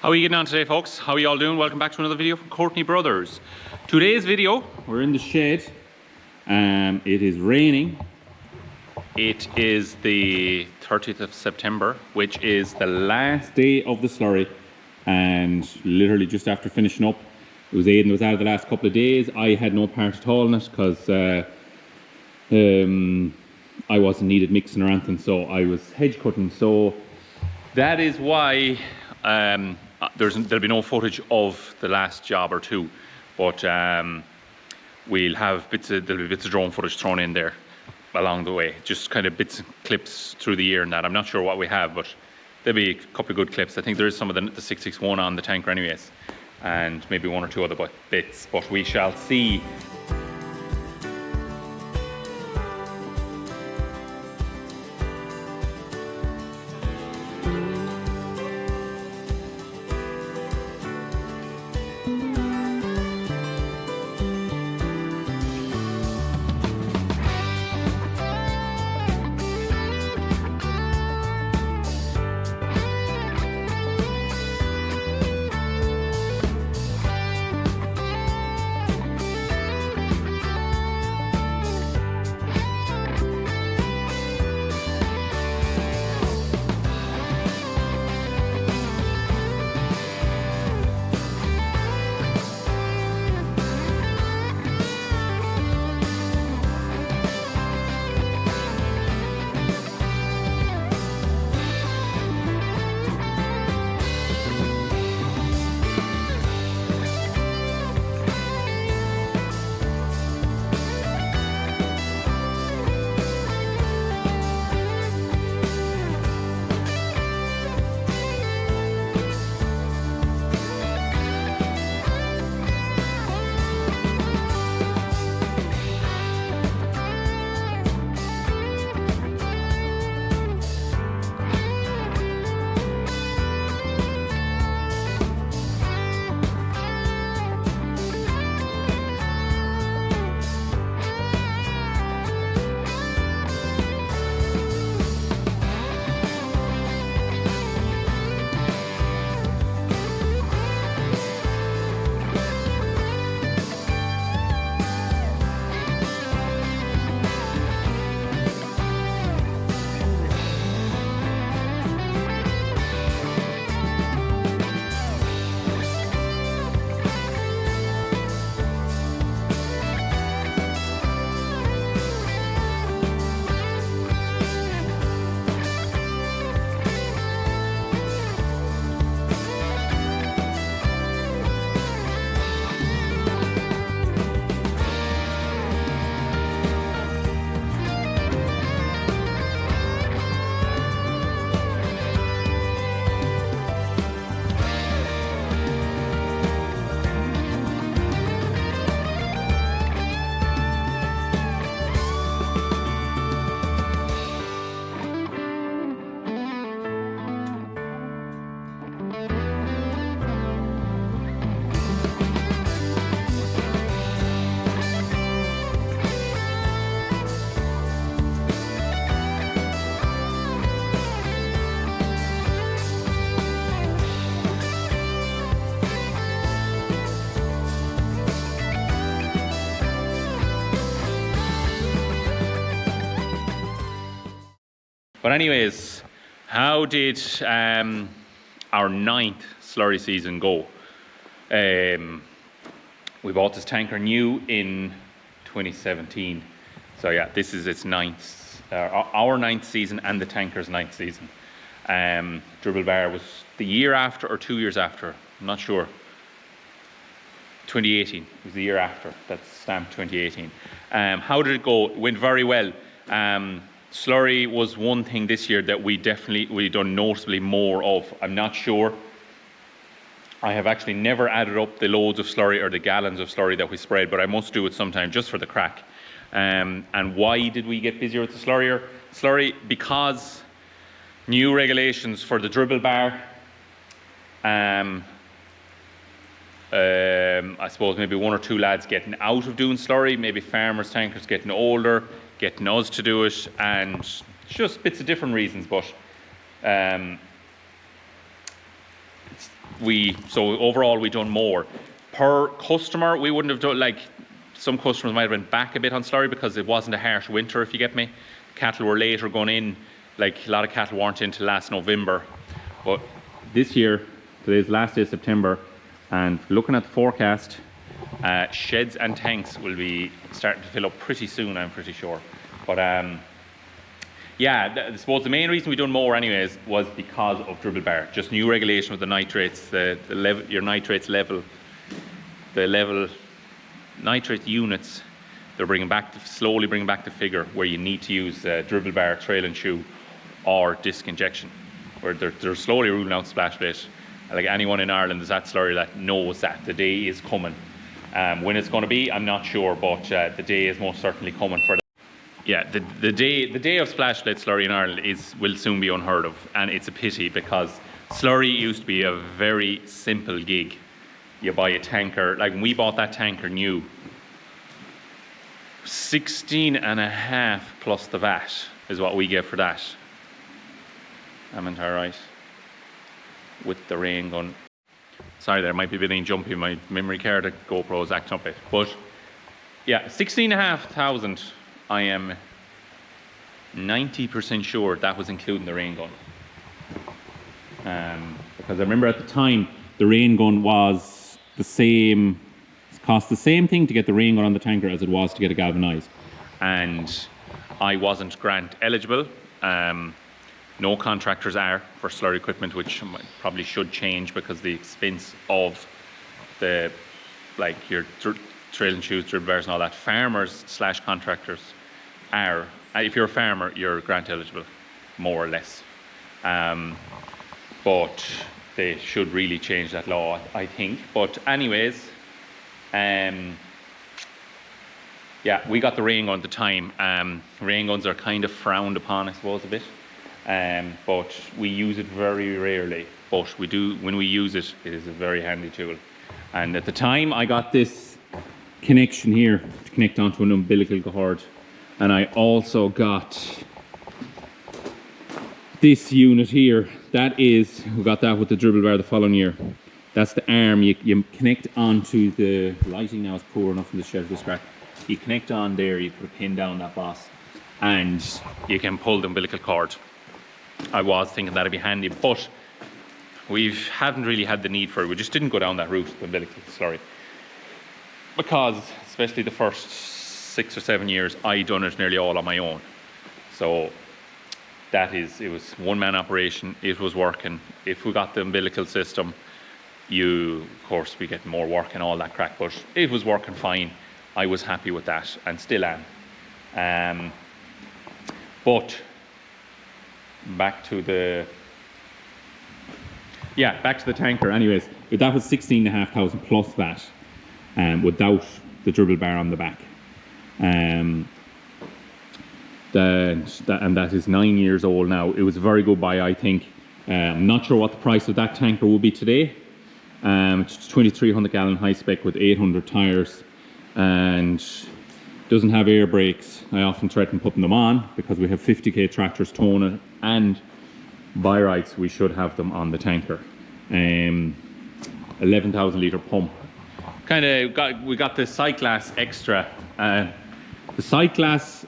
How are you getting on today, folks? How are you all doing? Welcome back to another video from Courtney Brothers. Today's video, we're in the shed. It is raining. It is the 30th of September, which is the last day of the slurry. And literally just after finishing up, it was Aidan was out of the last couple of days. I had no part at all in it because I wasn't needed mixing or anything, so I was hedge cutting. So that is why there'll be no footage of the last job or two, but we'll have there'll be bits of drone footage thrown in there along the way, just kind of bits and clips through the year and that. I'm not sure what we have, but there'll be a couple of good clips. I think there is some of the 661 on the tanker anyways, and maybe one or two other bits, but we shall see. But anyways, how did our 9th slurry season go? We bought this tanker new in 2017. So yeah, this is its 9th, our 9th season and the tanker's 9th season. Dribble bar was the year after or 2 years after, I'm not sure. 2018 was the year after, that's stamped 2018. How did it go? It went very well. Slurry was one thing this year that we done noticeably more of. I'm not sure. I have actually never added up the loads of slurry or the gallons of slurry that we spread, but I must do it sometime just for the crack. And why did we get busier with the slurry? Because new regulations for the dribble bar. I suppose maybe one or two lads getting out of doing slurry, maybe farmers' tankers getting older, getting us to do it, and just bits of different reasons, but So overall we done more. Per customer, we wouldn't have done, like, some customers might have been back a bit on Slurry because it wasn't a harsh winter, if you get me. Cattle were later going in, like a lot of cattle weren't into last November. But this year, today's last day of September, and looking at the forecast, sheds and tanks will be starting to fill up pretty soon, I'm pretty sure. But yeah, I suppose the main reason we done more anyways was because of dribble bar. Just new regulation with the nitrates, the level, your nitrates level, the level nitrate units. They're slowly bringing back the figure where you need to use dribble bar, trail and shoe, or disc injection. Where they're slowly ruling out splash plate. Like anyone in Ireland that's at Slurry that knows that the day is coming. When it's going to be, I'm not sure, but the day is most certainly coming for that. Yeah, the day of splash plate Slurry in Ireland will soon be unheard of, and it's a pity because Slurry used to be a very simple gig. You buy a tanker, like when we bought that tanker new, 16.5 plus the VAT is what we get for that. Am I right? With the rain gun. Sorry, there might be a bit of jumpy. My memory card at GoPro is acting up a bit. But yeah, 16,500. I am 90% sure that was including the rain gun. Because I remember at the time the rain gun was the same, it cost the same thing to get the rain gun on the tanker as it was to get it galvanized. And I wasn't grant eligible. No contractors are for Slurry equipment, which probably should change because the expense of the, like your trail and shoes, dribble bars and all that. Farmers / contractors are, if you're a farmer, you're grant eligible, more or less. But they should really change that law, I think. But anyways, yeah, we got the rain gun at the time. Rain guns are kind of frowned upon, I suppose, a bit. But we use it very rarely. But we do, when we use it, it is a very handy tool. And at the time, I got this connection here to connect onto an umbilical cord. And I also got this unit here. We got that with the dribble bar the following year. That's the arm. You connect onto the lighting now is poor enough in the shed this crack. You connect on there, you put a pin down that boss, and you can pull the umbilical cord. I was thinking that'd be handy, but we haven't really had the need for it. We just didn't go down that route, the umbilical Slurry. Because, especially the first 6 or 7 years, I done it nearly all on my own. So it was one-man operation, it was working. If we got the umbilical system, of course, we get more work and all that crack, but it was working fine. I was happy with that, and still am. But back to the tanker anyways. That was 16,500 plus VAT, without the dribble bar on the back. And that is 9 years old now. It was a very good buy, I think. I'm not sure what the price of that tanker will be today. It's 2,300 gallon high spec with 800 tires, and doesn't have air brakes. I often threaten putting them on because we have 50k tractors towing it, and by rights we should have them on the tanker. 11,000 litre pump. We got the sight glass extra. The sight glass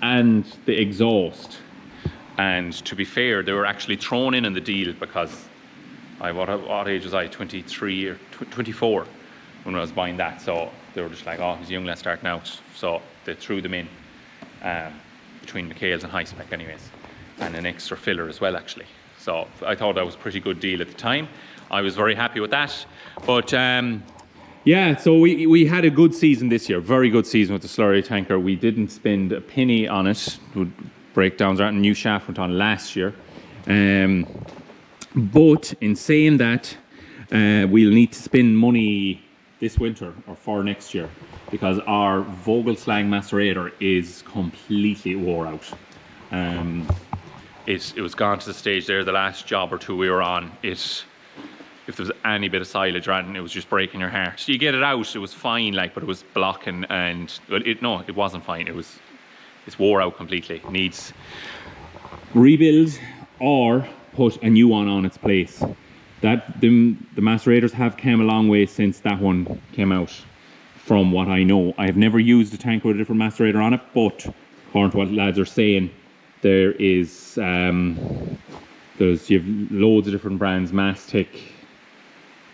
and the exhaust, and to be fair, they were actually thrown in the deal because what age was I? 23 or 24 when I was buying that. So they were just like, oh, he's young, let's start now. So they threw them in between McHale's and high spec anyways, and an extra filler as well actually. So I thought that was a pretty good deal at the time. I was very happy with that. But yeah, so we had a good season this year, very good season with the Slurry tanker. We didn't spend a penny on it. Breakdowns aren't, a new shaft went on last year. But in saying that, we'll need to spend money this winter or for next year because our Vogelslang macerator is completely wore out. It was gone to the stage there, the last job or two we were on, if there was any bit of silage running, it was just breaking your heart. So you get it out, it was fine, but it was blocking, and it wasn't fine. It's wore out completely. It needs rebuild or put a new one on its place. the macerators have come a long way since that one came out, from what I know. I have never used a tanker with a different macerator on it, but according to what lads are saying, there is you have loads of different brands, Mastic,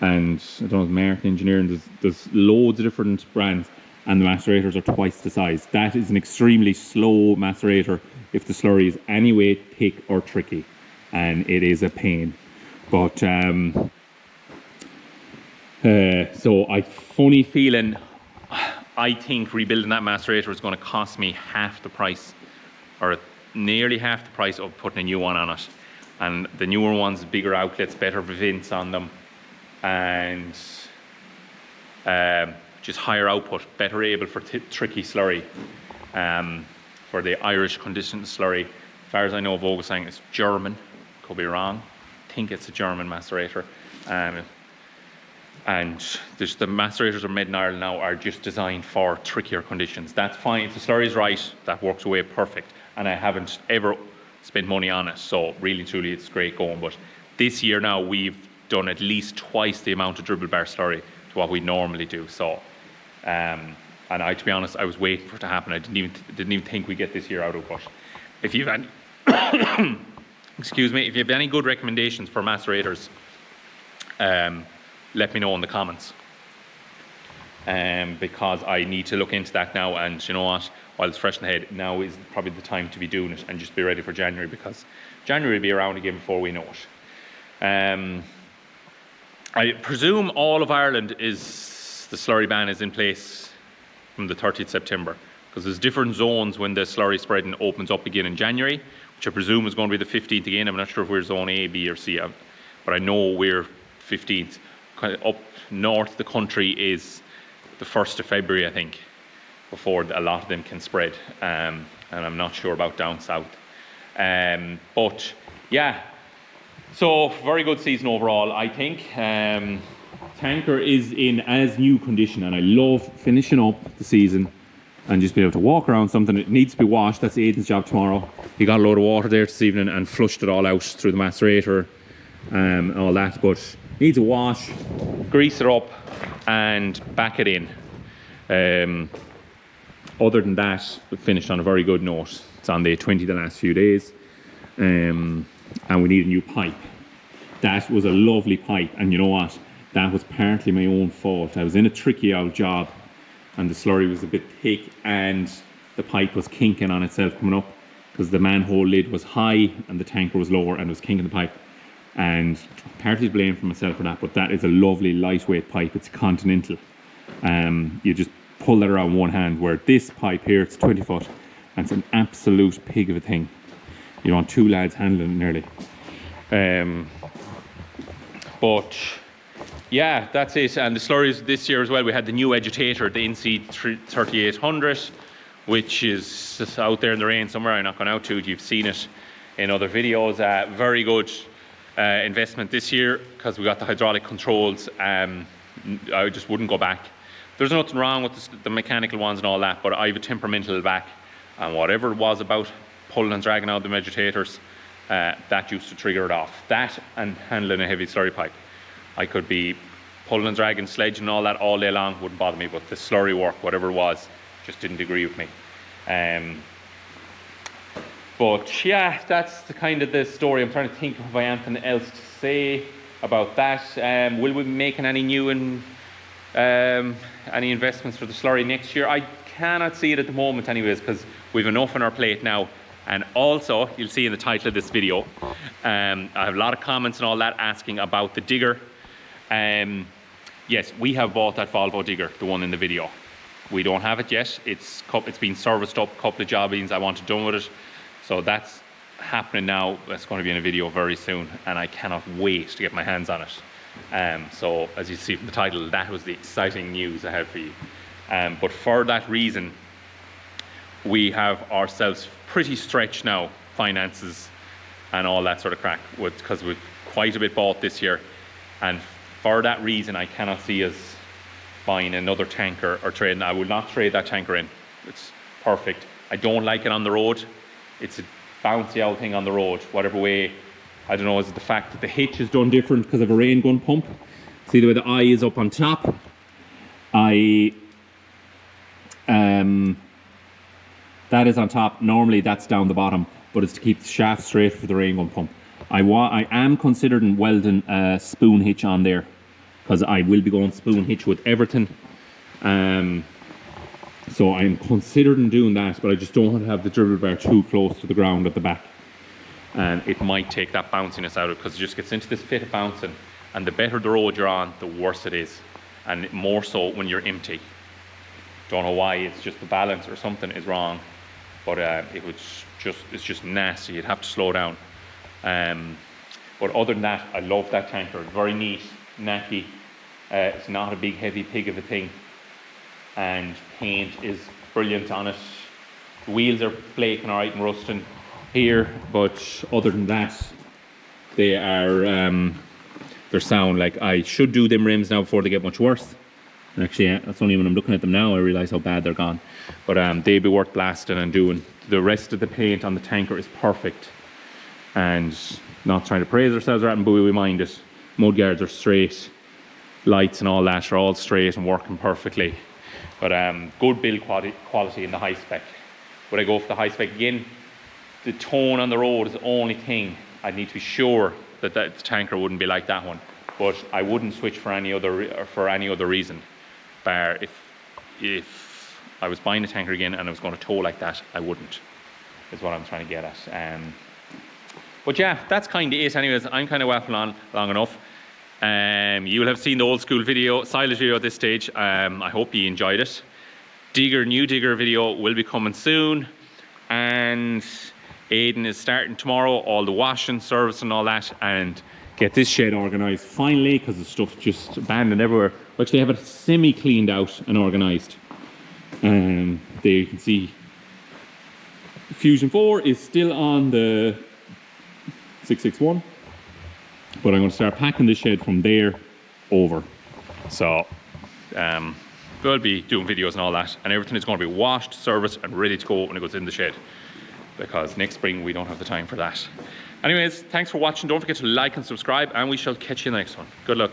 and I don't know, American Engineering. There's loads of different brands, and the macerators are twice the size. That is an extremely slow macerator if the slurry is any way thick or tricky, and it is a pain. But so I funny feeling, I think rebuilding that macerator is going to cost me half the price, or nearly half the price of putting a new one on it. And the newer ones, bigger outlets, better vents on them, and just higher output, better able for tricky slurry, for the Irish conditioned slurry. As far as I know, Vogelsang is German, could be wrong. I think it's a German macerator. And the macerators are made in Ireland now are just designed for trickier conditions. That's fine. If the slurry is right, that works away perfect. And I haven't ever spent money on it, so really truly it's great going. But this year now we've done at least twice the amount of dribble bar slurry to what we normally do. So and to be honest, I was waiting for it to happen. I didn't even think we'd get this year out of it. If you've any excuse me, if you have any good recommendations for macerators, let me know in the comments, because I need to look into that now. And you know what, while it's fresh in the head, now is probably the time to be doing it and just be ready for January, because January will be around again before we know it. I presume all of Ireland the slurry ban is in place from the 30th September, because there's different zones when the slurry spreading opens up again in January, which I presume is going to be the 15th again. I'm not sure if we're zone A, B or C, but I know we're 15th. Kind of up north the country is the 1st of February, I think, before a lot of them can spread, and I'm not sure about down south. But yeah, so very good season overall, I think. Tanker is in as new condition, and I love finishing up the season and just being able to walk around something that needs to be washed. That's Aidan's job tomorrow. He got a load of water there this evening and flushed it all out through the macerator and all that, but needs a wash, grease it up and back it in. Other than that, we finished on a very good note. It's on day 20 the last few days, and we need a new pipe. That was a lovely pipe, and you know what, that was partly my own fault. I was in a tricky old job and the slurry was a bit thick and the pipe was kinking on itself coming up, because the manhole lid was high and the tanker was lower and it was kinking the pipe. And partly to blame for myself for that, but that is a lovely lightweight pipe. It's continental. You just pull that around one hand, where this pipe here, it's 20 foot and it's an absolute pig of a thing. You want two lads handling it nearly. But yeah, that's it. And the slurries this year as well, we had the new agitator, the NC 3800, which is just out there in the rain somewhere. I'm not going out to it. You've seen it in other videos. Very good investment this year, because we got the hydraulic controls. I just wouldn't go back. There's nothing wrong with the mechanical ones and all that, but I have a temperamental back, and whatever it was about pulling and dragging out the agitators, that used to trigger it off. That and handling a heavy slurry pipe. I could be pulling and dragging, sledging and all that all day long, wouldn't bother me, but the slurry work, whatever it was, just didn't agree with me. But yeah, that's the kind of the story. I'm trying to think if I have anything else to say about that. Will we be making any new any investments for the slurry next year? I cannot see it at the moment anyways, because we've enough on our plate now. And also, you'll see in the title of this video, I have a lot of comments and all that asking about the digger. Yes, we have bought that Volvo digger, the one in the video. We don't have it yet. It's been serviced up, a couple of jobbings I want done with it. So that's happening now. That's going to be in a video very soon, and I cannot wait to get my hands on it. So as you see from the title, that was the exciting news I have for you. But for that reason, we have ourselves pretty stretched now, finances and all that sort of crack, because we've quite a bit bought this year. And for that reason, I cannot see us buying another tanker or trading. I will not trade that tanker in. It's perfect. I don't like it on the road. It's a bouncy old thing on the road, whatever way I don't know, is it the fact that the hitch is done different because of a rain gun pump? See the way the eye is up on top? That is on top. Normally that's down the bottom, but it's to keep the shaft straight for the rain gun pump. I am considering welding a spoon hitch on there, because I will be going spoon hitch with everything. So I'm considering doing that, but I just don't want to have the dribble bar too close to the ground at the back. And it might take that bounciness out of it, because it just gets into this fit of bouncing, and the better the road you're on, the worse it is. And more so when you're empty. Don't know why, it's just the balance or something is wrong. But it's just nasty. You'd have to slow down. But other than that, I love that tanker. Very neat, nappy. It's not a big heavy pig of a thing, and paint is brilliant on it. The wheels are flaking alright and rusting here, but other than that, they are they're sound. Like, I should do them rims now before they get much worse. And actually, yeah, that's only when I'm looking at them now I realise how bad they're gone. But they'd be worth blasting and doing. The rest of the paint on the tanker is perfect, and not trying to praise ourselves or anything, but we mind it. Mud guards are straight, lights and all that are all straight and working perfectly. But good build quality in the high spec. Would I go for the high spec again? The tone on the road is the only thing. I'd need to be sure that the tanker wouldn't be like that one. But I wouldn't switch for any other reason. Bar if I was buying a tanker again and I was going to tow like that, I wouldn't. Is what I'm trying to get at. But yeah, that's kind of it. Anyways, I'm kind of waffling on long enough. You will have seen the old school video, silage video at this stage. I hope you enjoyed it. New digger video will be coming soon, and Aidan is starting tomorrow, all the washing, service and all that, and get this shed organised finally, because the stuff just abandoned everywhere. We actually have it semi cleaned out and organised. There you can see the Fusion 4 is still on the 661, but I'm going to start packing this shed from there over. So we'll be doing videos and all that, and everything is going to be washed, serviced and ready to go when it goes in the shed, because next spring we don't have the time for that. Anyways, thanks for watching. Don't forget to like and subscribe, and we shall catch you in the next one. Good luck.